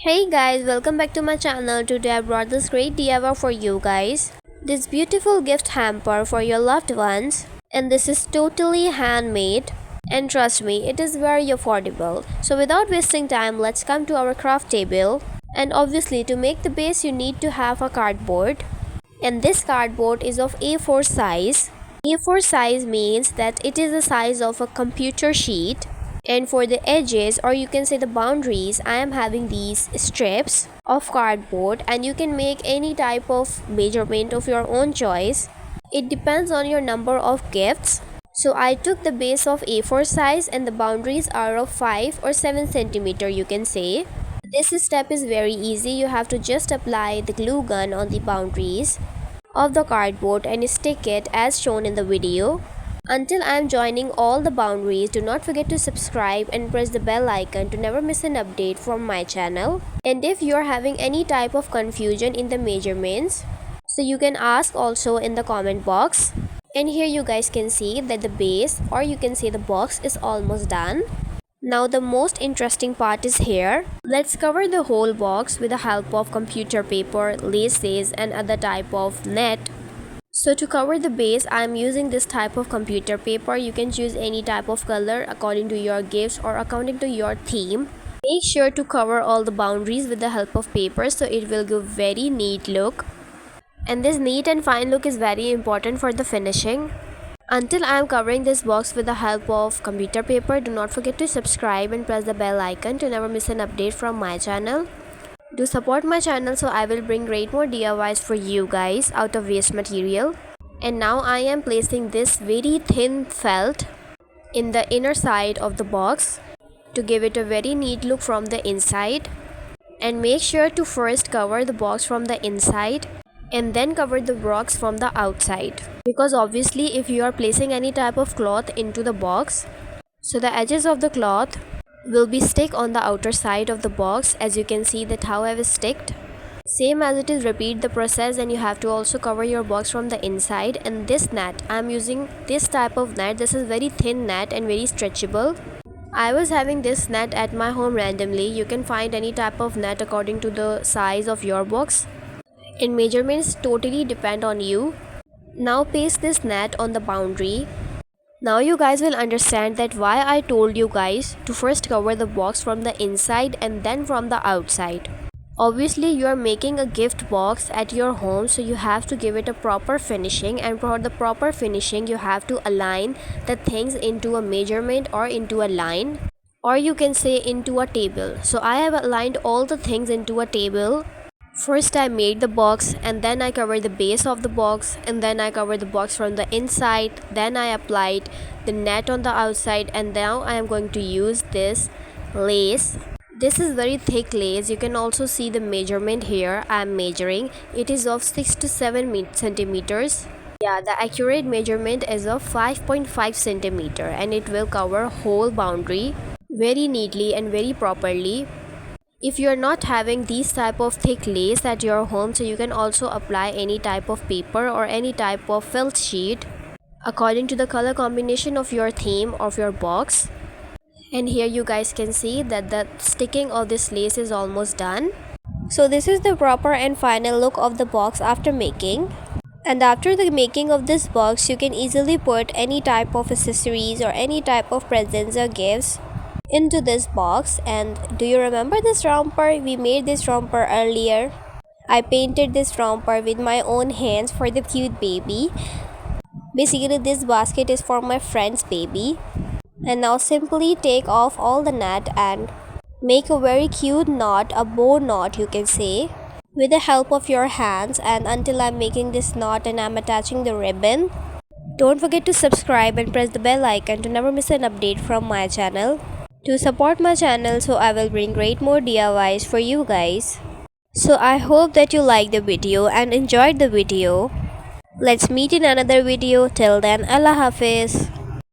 Hey guys, welcome back to my channel. Today I brought this great DIY for you guys. This beautiful gift hamper for your loved ones. And this is totally handmade. And trust me, it is very affordable. So without wasting time, let's come to our craft table. And obviously to make the base you need to have a cardboard. And this cardboard is of A4 size. A4 size means that it is the size of a computer sheet. And for the edges, or you can say the boundaries, I am having these strips of cardboard, and you can make any type of measurement of your own choice. It depends on your number of gifts. So I took the base of A4 size and the boundaries are of 5 or 7 centimeter, you can say. This step is very easy. You have to just apply the glue gun on the boundaries of the cardboard and stick it as shown in the video. Until I am joining all the boundaries, do not forget to subscribe and press the bell icon to never miss an update from my channel. And if you are having any type of confusion in the measurements, so you can ask also in the comment box. And here you guys can see that the base, or you can say the box, is almost done. Now the most interesting part is here. Let's cover the whole box with the help of computer paper, laces and other type of net. So to cover the base, I am using this type of computer paper. You can choose any type of color according to your gifts or according to your theme. Make sure to cover all the boundaries with the help of paper so it will give very neat look. And this neat and fine look is very important for the finishing. Until I am covering this box with the help of computer paper, do not forget to subscribe and press the bell icon to never miss an update from my channel. Do support my channel so I will bring great more DIYs for you guys out of waste material. And now I am placing this very thin felt in the inner side of the box to give it a very neat look from the inside. And make sure to first cover the box from the inside and then cover the box from the outside. Because obviously if you are placing any type of cloth into the box, so the edges of the cloth will be stick on the outer side of the box, as you can see that how I have sticked. Same as it is, repeat the process, and you have to also cover your box from the inside. And this net, I am using this type of net. This is very thin net and very stretchable. I was having this net at my home randomly. You can find any type of net according to the size of your box. And measurements totally depend on you. Now paste this net on the boundary. Now you guys will understand that why I told you guys to first cover the box from the inside and then from the outside. Obviously you are making a gift box at your home, so you have to give it a proper finishing, and for the proper finishing you have to align the things into a measurement or into a line, or you can say into a table. So I have aligned all the things into a table. First I made the box, and then I covered the base of the box, and then I covered the box from the inside. Then I applied the net on the outside, and now I am going to use this lace. This is very thick lace. You can also see the measurement here. I am measuring. It is of 6 to 7 centimeters. Yeah, the accurate measurement is of 5.5 centimeter, and it will cover whole boundary very neatly and very properly. If you are not having these type of thick lace at your home, so you can also apply any type of paper or any type of felt sheet according to the color combination of your theme of your box. And here you guys can see that the sticking of this lace is almost done. So this is the proper and final look of the box after making. And after the making of this box, you can easily put any type of accessories or any type of presents or gifts into this box. And do you remember this romper? We made this romper earlier. I painted this romper with my own hands for the cute baby. Basically this basket is for my friend's baby. And now simply take off all the net and make a very cute knot, a bow knot you can say, with the help of your hands. And until I'm making this knot and I'm attaching the ribbon, don't forget to subscribe and press the bell icon to never miss an update from my channel. To support my channel, so I will bring great more DIYs for you guys. So I hope that you liked the video and enjoyed the video. Let's meet in another video. Till then, Allah Hafiz.